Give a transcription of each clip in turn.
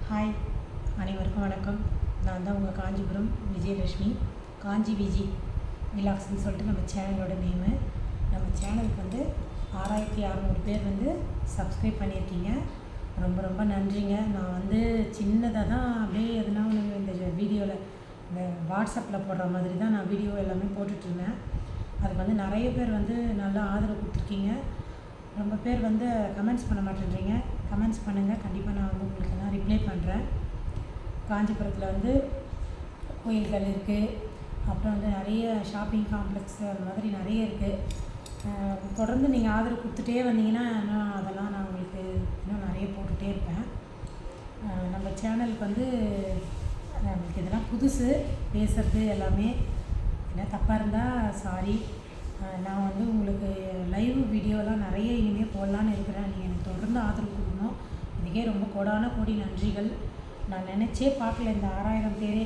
Hi, அனைவருக்கும் வணக்கம். நான் தான் உங்கள் காஞ்சிபுரம் விஜயலட்சுமி. காஞ்சி விஜி விலாக்ஸ்ன்னு சொல்லிட்டு நம்ம சேனலோட நேமு. நம்ம சேனலுக்கு வந்து 6600 பேர் வந்து சப்ஸ்கிரைப் பண்ணியிருக்கீங்க. ரொம்ப ரொம்ப நன்றிங்க. நான் வந்து சின்னதாக தான் அப்படியே எதுனா ஒன்று இந்த வீடியோவில் இந்த வாட்ஸ்அப்பில் போடுற மாதிரி தான் நான் வீடியோ எல்லாமே போட்டுட்ருந்தேன். அதுக்கு வந்து நிறைய பேர் வந்து நல்லா ஆதரவு கொடுத்துருக்கீங்க. ரொம்ப பேர் வந்து கமெண்ட்ஸ் பண்ண மாட்டேன்றீங்க. கமெண்ட்ஸ் பண்ணுங்கள், கண்டிப்பாக நான் வந்து உங்களுக்கு நான் ரிப்ளை பண்ணுறேன். காஞ்சிபுரத்தில் வந்து கோயில்கள் இருக்குது, அப்புறம் வந்து நிறைய ஷாப்பிங் காம்ப்ளெக்ஸு அது மாதிரி நிறைய இருக்குது. தொடர்ந்து நீங்கள் ஆதரவு கொடுத்துட்டே வந்தீங்கன்னா இன்னும் அதெல்லாம் நான் உங்களுக்கு இன்னும் நிறைய போட்டுகிட்டே இருப்பேன். நம்ம சேனலுக்கு வந்து நம்மளுக்கு இதெல்லாம் புதுசு பேசுகிறது எல்லாமே. என்ன தப்பாக இருந்தால் சாரி. நான் வந்து உங்களுக்கு லைவ் வீடியோலாம் நிறைய இனிமேல் போடலான்னு இருக்கிறேன். நீங்கள் எனக்கு தொடர்ந்து ஆதரவு கொடுக்கணும். இதுக்கே ரொம்ப கோடி நன்றிகள். நான் நினச்சே பார்க்கல இந்த 6000 பேரே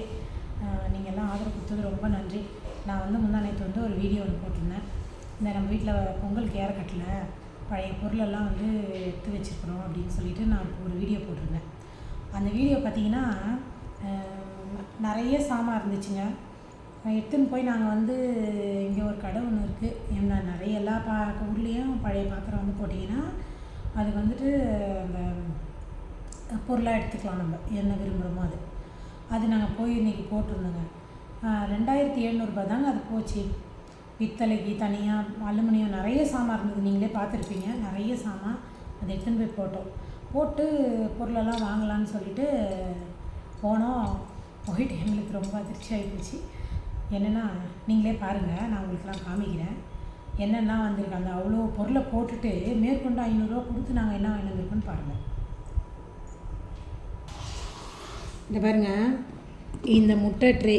நீங்கள்லாம் ஆதரவு கொடுத்தது ரொம்ப நன்றி. நான் வந்து முந்தானேத்து வந்து ஒரு வீடியோ ஒன்று போட்டிருந்தேன். இந்த நம்ம வீட்டில் பொங்கலுக்கு ஏறக்கட்டல பழைய பொருளெல்லாம் வந்து எடுத்து வச்சுருக்குறோம் அப்படின்னு சொல்லிட்டு நான் ஒரு வீடியோ போட்டிருந்தேன். அந்த வீடியோ பார்த்திங்கன்னா நிறைய சாமான் இருந்துச்சுங்க. எடுத்துன்னு போய் நாங்கள் வந்து இங்கே ஒரு கடை ஒன்று இருக்குது. என்ன நிறைய எல்லா ஊர்லேயும் பழைய பாத்திரம் வந்து போட்டிங்கன்னா அதுக்கு வந்துட்டு அந்த பொருளாக எடுத்துக்கலாம். நம்ம என்ன விரும்புகிறோமோ அது நாங்கள் போய் இன்றைக்கி போட்டிருந்தோங்க. 2700 தாங்க அது போச்சு. பித்தளைக்கு தனியாக அலுமினியம் நிறைய சாமான் இருந்தது. நீங்களே பார்த்துருப்பீங்க. நிறைய சாமான் அதை எடுத்துன்னு போய் போட்டு பொருளெல்லாம் வாங்கலான்னு சொல்லிட்டு போனோம். போயிட்டு எங்களுக்கு ரொம்ப அதிர்ச்சி ஆகிப்போச்சு. என்னென்னா நீங்களே பாருங்கள், நான் உங்களுக்குலாம் காமிக்கிறேன். என்னென்னா வந்திருக்கு அந்த அவ்வளோ பொருளை போட்டுட்டு மேற்கொண்டு 500 ரூபா கொடுத்து நாங்கள் என்ன வாங்கிட்டு வந்திருக்கோன்னு பாருங்கள். இந்த பாருங்கள், இந்த முட்டை ட்ரே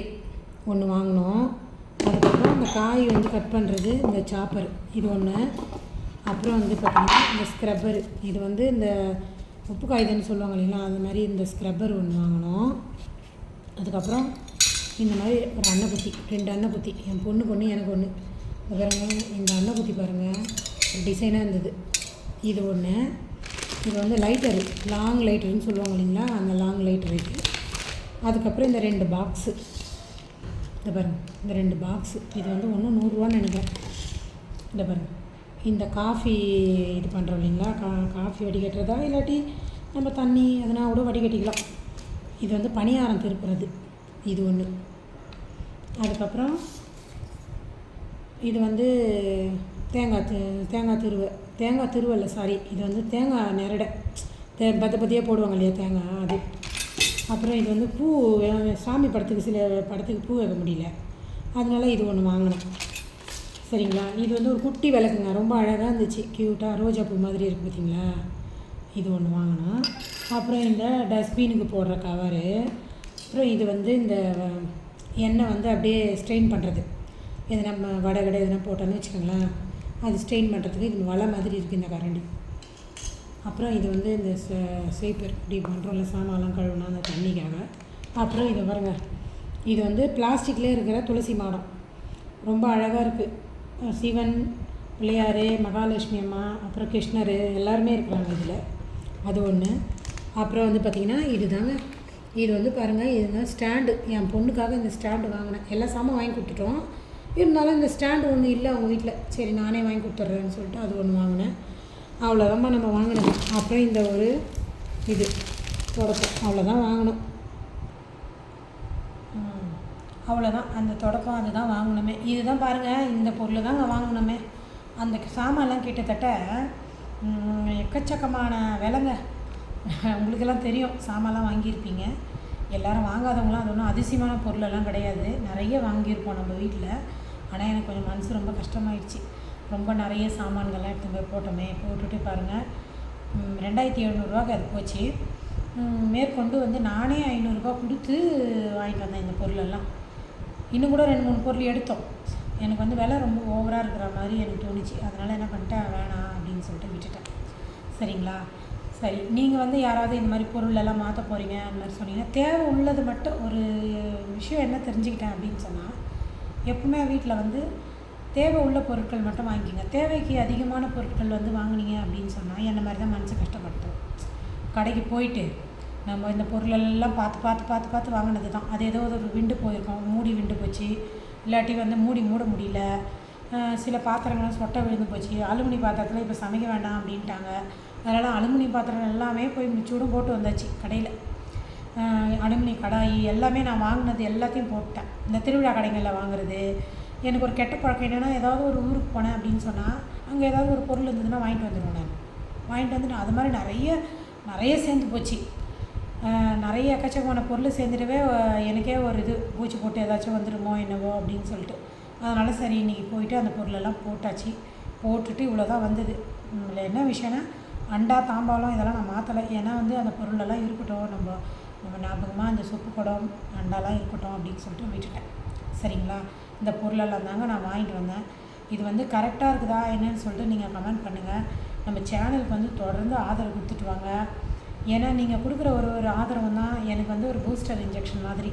ஒன்று வாங்கினோம். அதுக்கப்புறம் அந்த காய் வந்து கட் பண்ணுறது இந்த சாப்பர் இது ஒன்று. அப்புறம் வந்து பார்த்திங்கன்னா இந்த ஸ்க்ரப்பர், இது வந்து இந்த உப்பு காய்தன்னு சொல்லுவாங்க இல்லைங்களா, அது மாதிரி இந்த ஸ்க்ரப்பர் ஒன்று வாங்கினோம். அதுக்கப்புறம் இந்த மாதிரி ஒரு அன்னைக்குத்தி, 2 அன்னைக்குத்தி, என் பொண்ணுக்கு ஒன்று எனக்கு ஒன்று. பாருங்கள், இந்த அன்னைக்குத்தி பாருங்கள் டிசைனாக இருந்தது. இது ஒன்று. இது வந்து லைட்டரு, லாங் லைட்டருன்னு சொல்லுவாங்க இல்லைங்களா, அந்த லாங் லைட்டர் இருக்குது. அதுக்கப்புறம் இந்த 2 பாக்ஸு, இந்த பாருங்கள் இந்த 2 பாக்ஸு. இது வந்து ஒன்று 100 ரூபான்னு நினைக்கிறேன். இந்த பாருங்கள், இந்த காஃபி இது பண்ணுறோம் இல்லைங்களா, காஃபி வடிகட்டுறதா இல்லாட்டி நம்ம தண்ணி அதனால் கூட வடிகட்டிக்கலாம். இது வந்து பணியாரம் திருப்புறது, இது ஒன்று. அதுக்கப்புறம் இது வந்து தேங்காய் திருவல்ல சாரி, இது வந்து தேங்காய் நிரடை பத்தியாக போடுவாங்க இல்லையா தேங்காய், அது. அப்புறம் இது வந்து பூ, சாமி படத்துக்கு சில படத்துக்கு பூ வைக்க முடியல, அதனால இது ஒன்று வாங்கினேன். சரிங்களா. இது வந்து ஒரு குட்டி விளக்குங்க, ரொம்ப அழகாக இருந்துச்சு, க்யூட்டாக ரோஜா பூ மாதிரி இருக்குது பார்த்தீங்களா. இது ஒன்று வாங்கினோம். அப்புறம் இந்த டஸ்ட்பினுக்கு போடுற கவரு. அப்புறம் இது வந்து இந்த எண்ணெய் வந்து அப்படியே ஸ்ட்ரெயின் பண்ணுறது, இது நம்ம வடை எதுனா போட்டோன்னு வச்சுக்கோங்களேன், அது ஸ்ட்ரெயின் பண்ணுறதுக்கு இது வலை மாதிரி இருக்குது இந்த கரண்டி. அப்புறம் இது வந்து இந்த ஸ்வீப்பர், இப்படி பண்ணுறோம்ல சாமான்லாம் கழுவுனா அந்த தண்ணிக்காக. அப்புறம் இது பாருங்க, இது வந்து பிளாஸ்டிக்லேயே இருக்கிற துளசி மாடம், ரொம்ப அழகாக இருக்குது. சிவன், பிள்ளையார், மகாலட்சுமி அம்மா, அப்புறம் கிருஷ்ணர் எல்லாருமே இருக்கிறாங்க இதில், அது ஒன்று. அப்புறம் வந்து பார்த்திங்கன்னா இது தாங்க, இது வந்து பாருங்கள், இதுதான் ஸ்டாண்டு. என் பொண்ணுக்காக இந்த ஸ்டாண்டு வாங்கினேன். எல்லா சாமான் வாங்கி கொடுத்துட்டோம், இருந்தாலும் இந்த ஸ்டாண்டு ஒன்று இல்லை அவங்க வீட்டில். சரி நானே வாங்கி கொடுத்துட்றேன்னு சொல்லிட்டு அது ஒன்று வாங்கினேன். அவ்வளோதாம்மா நம்ம வாங்கினது. அப்புறம் இந்த ஒரு இது தொடப்பம், அவ்வளோதான் வாங்கினோம். அவ்வளோதான், அந்த தொடப்பம் அதுதான் வாங்கினோமே. இதுதான் பாருங்கள், இந்த பொருள் தாங்க வாங்கினோமே. அந்த சாமான்லாம் கிட்டத்தட்ட எக்கச்சக்கமான விலைங்க. உங்களுக்கெல்லாம் தெரியும், சாமான்லாம் வாங்கியிருப்பீங்க. எல்லோரும் வாங்காதவங்களாம் அது ஒன்றும் அதிசயமான பொருளெல்லாம் கிடையாது, நிறைய வாங்கியிருப்போம் நம்ம வீட்டில். ஆனால் எனக்கு கொஞ்சம் மனசு ரொம்ப கஷ்டமாயிடுச்சு. ரொம்ப நிறைய சாமான்கள்லாம் எடுத்து போய் போட்டுட்டு பாருங்கள் 2700 ரூபாய்க்கு அது போச்சு. மேற்கொண்டு வந்து நானே 500 ரூபா கொடுத்து வாங்கிட்டு வந்தேன் இந்த பொருளெல்லாம். இன்னும் கூட 2-3 பொருள் எடுத்தோம். எனக்கு வந்து விலை ரொம்ப ஓவராக இருக்கிற மாதிரி எனக்கு தோணுச்சு. அதனால் என்ன பண்ணிட்டேன், வேணாம் அப்படின்னு சொல்லிட்டு விட்டுட்டேன். சரிங்களா. சரி, நீங்கள் வந்து யாராவது இந்த மாதிரி பொருளெல்லாம் மாற்ற போகிறீங்க அந்த மாதிரி சொன்னீங்கன்னா, தேவை உள்ளது மட்டும். ஒரு விஷயம் என்ன தெரிஞ்சுக்கிட்டேன் அப்படின்னு சொன்னால், எப்பவுமே வீட்டில் வந்து தேவை உள்ள பொருட்கள் மட்டும் வாங்கிக்கிங்க. தேவைக்கு அதிகமான பொருட்கள் வந்து வாங்கினீங்க அப்படின்னு சொன்னால் என்ன மாதிரி தான் மனசு கஷ்டப்படுத்தும். கடைக்கு போயிட்டு நம்ம இந்த பொருளெல்லாம் பார்த்து பார்த்து பார்த்து பார்த்து வாங்கினது தான். அது ஏதோ ஒரு விண்டு போயிருக்கும், மூடி விண்டு போச்சு, இல்லாட்டி வந்து மூடி மூட முடியல. சில பாத்திரங்கள்லாம் சொட்டை விழுந்து போச்சு. அலுமினி பாத்திரத்தில் இப்போ சமைக்க வேண்டாம் அப்படின்ட்டாங்க. அதனால் அலுமினி பாத்திரம் எல்லாமே போய் மிச்சூடும் போட்டு வந்தாச்சு கடையில். அலுமினி கடாயி எல்லாமே நான் வாங்கினது எல்லாத்தையும் போட்டேன். இந்த திருவிழா கடைகளில் வாங்குறது. எனக்கு ஒரு கெட்ட பழக்கம் என்னென்னா, ஏதாவது ஒரு ஊருக்கு போனேன் அப்படின்னு சொன்னால் அங்கே ஏதாவது ஒரு பொருள் இருந்ததுன்னா வாங்கிட்டு வந்துடுவேன். நான் வாங்கிட்டு வந்துட்டு அது மாதிரி நிறைய சேர்ந்து போச்சு. நிறைய எக்கச்சக்கமான பொருள் சேர்ந்துட்டவே எனக்கே ஒரு இது பூச்சி போட்டு ஏதாச்சும் வந்துடுமோ என்னவோ அப்படின்னு சொல்லிட்டு, அதனால் சரி இன்றைக்கி போயிட்டு அந்த பொருளெல்லாம் போட்டாச்சு. போட்டுட்டு இவ்வளோ தான் வந்தது. இதில் என்ன விஷயம்னா, அண்டா தாம்பாலம் இதெல்லாம் நான் மாற்றலை. ஏன்னா வந்து அந்த பொருளெல்லாம் இருக்கட்டும், நம்ம ஞாபகமாக இந்த சொப்பு குடம் அண்டாலாம் இருக்கட்டும் அப்படின்னு சொல்லிட்டு விட்டுட்டேன். சரிங்களா? இந்த பொருளெல்லாம் தாங்க நான் வாங்கிட்டு வந்தேன். இது வந்து கரெக்டாக இருக்குதா என்னன்னு சொல்லிட்டு நீங்கள் கமெண்ட் பண்ணுங்கள். நம்ம சேனலுக்கு வந்து தொடர்ந்து ஆதரவு கொடுத்துட்டு வாங்க. ஏன்னா நீங்கள் கொடுக்குற ஒரு ஆதரவு தான் எனக்கு வந்து ஒரு பூஸ்டர் இன்ஜெக்ஷன் மாதிரி.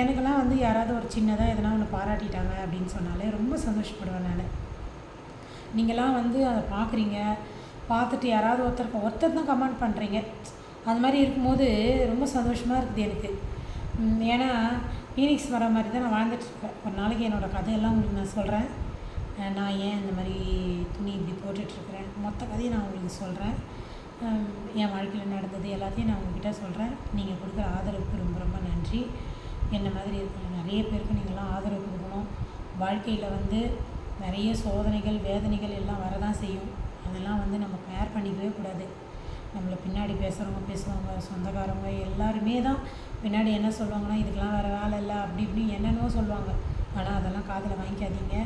எனக்கெல்லாம் வந்து யாராவது ஒரு சின்னதாக எதனா ஒன்று பாராட்டிட்டாங்க அப்படின்னு சொன்னாலே ரொம்ப சந்தோஷப்படுவேன் நான். நீங்களாம் வந்து அதை பார்க்குறீங்க, பார்த்துட்டு யாராவது ஒருத்தர் தான் கமெண்ட் பண்ணுறீங்க. அது மாதிரி இருக்கும்போது ரொம்ப சந்தோஷமாக இருக்குது எனக்கு. ஏன்னா ஃபீனிக்ஸ் வர மாதிரி தான் நான் வாழ்ந்துட்டுருக்கேன். ஒரு நாளைக்கு என்னோடய கதையெல்லாம் உங்களுக்கு நான் சொல்கிறேன். நான் ஏன் இந்த மாதிரி துணி இப்படி போட்டுட்ருக்குறேன், மொத்த கதையை நான் உங்களுக்கு சொல்கிறேன். என் வாழ்க்கையில் நடந்தது எல்லாத்தையும் நான் உங்கள்கிட்ட சொல்கிறேன். நீங்கள் கொடுக்குற ஆதரவுக்கு ரொம்ப ரொம்ப நன்றி. என்ன மாதிரி இருக்கிற நிறைய பேருக்கு நீங்கள்லாம் ஆதரவு கொடுக்கணும். வாழ்க்கையில் வந்து நிறைய சோதனைகள் வேதனைகள் எல்லாம் வரதான் செய்யும். அதெல்லாம் வந்து நம்ம கேர் பண்ணிக்கவே கூடாது. நம்மளை பின்னாடி பேசுகிறவங்க சொந்தக்காரங்க எல்லாருமே தான் பின்னாடி என்ன சொல்லுவாங்கன்னா, இதுக்கெலாம் வேறு வேலை இல்லை அப்படி இப்படி என்னென்னவோ சொல்லுவாங்க. ஆனால் அதெல்லாம் காதில் வாங்கிக்காதீங்க.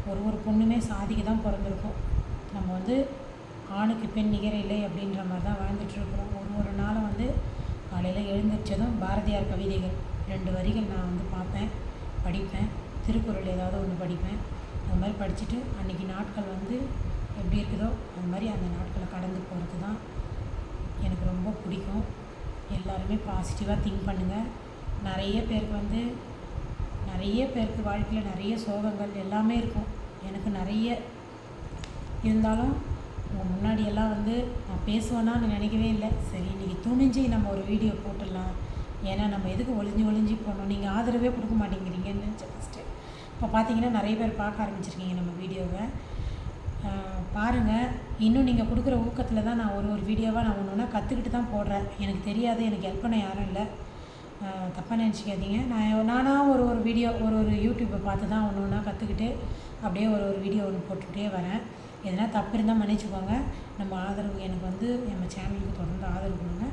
ஒரு பொண்ணுமே சாதிக்கு தான் பிறந்திருக்கோம். நம்ம வந்து ஆணுக்கு பெண் நிகரில்லை அப்படின்ற மாதிரி தான் வாழ்ந்துட்டுருக்குறோம். ஒரு நாளும் வந்து காலையில் எழுந்திரிச்சதும் பாரதியார் கவிதைகள் 2 வரிகள் நான் வந்து பார்ப்பேன், படிப்பேன். திருக்குறள் ஏதாவது ஒன்று படிப்பேன். அது மாதிரி படிச்சுட்டு அன்றைக்கி நாட்கள் வந்து எப்படி இருக்குதோ அது மாதிரி அந்த நாட்களை கடந்து போகிறது தான் எனக்கு ரொம்ப பிடிக்கும். எல்லாருமே பாசிட்டிவாக திங்க் பண்ணுங்கள். நிறைய பேருக்கு வாழ்க்கையில் நிறைய சோகங்கள் எல்லாமே இருக்கும். எனக்கு நிறைய இருந்தாலும் உங்கள் முன்னாடியெல்லாம் வந்து நான் பேசுவேன்னான்னு நினைக்கவே இல்லை. சரி இன்றைக்கி துணிஞ்சு நம்ம ஒரு வீடியோ போட்டுடலாம். ஏன்னா நம்ம எதுக்கு ஒளிஞ்சு போனோம், நீங்கள் ஆதரவே கொடுக்க மாட்டேங்கிறீங்கன்னு நினச்சேன் ஃபஸ்ட்டு. இப்போ பார்த்தீங்கன்னா நிறைய பேர் பார்க்க ஆரம்பிச்சிருக்கீங்க நம்ம வீடியோவை. பாருங்கள். இன்னும் நீங்கள் கொடுக்குற ஊக்கத்தில் தான் நான் ஒரு வீடியோவாக நான் ஒன்று ஒன்றா கற்றுக்கிட்டு தான் போடுறேன். எனக்கு தெரியாது, எனக்கு ஹெல்ப் பண்ண யாரும் இல்லை. தப்பாக நினச்சிக்காதீங்க. நானாக ஒரு வீடியோ ஒரு யூடியூப்பை பார்த்து தான் ஒன்று ஒன்றா கற்றுக்கிட்டு அப்படியே ஒரு வீடியோ ஒன்று போட்டுகிட்டே வரேன். எதனா தப்பு இருந்தால் மன்னிச்சுக்கோங்க. நம்ம ஆதரவு எனக்கு வந்து நம்ம சேனலுக்கு தொடர்ந்து ஆதரவு கொடுங்க.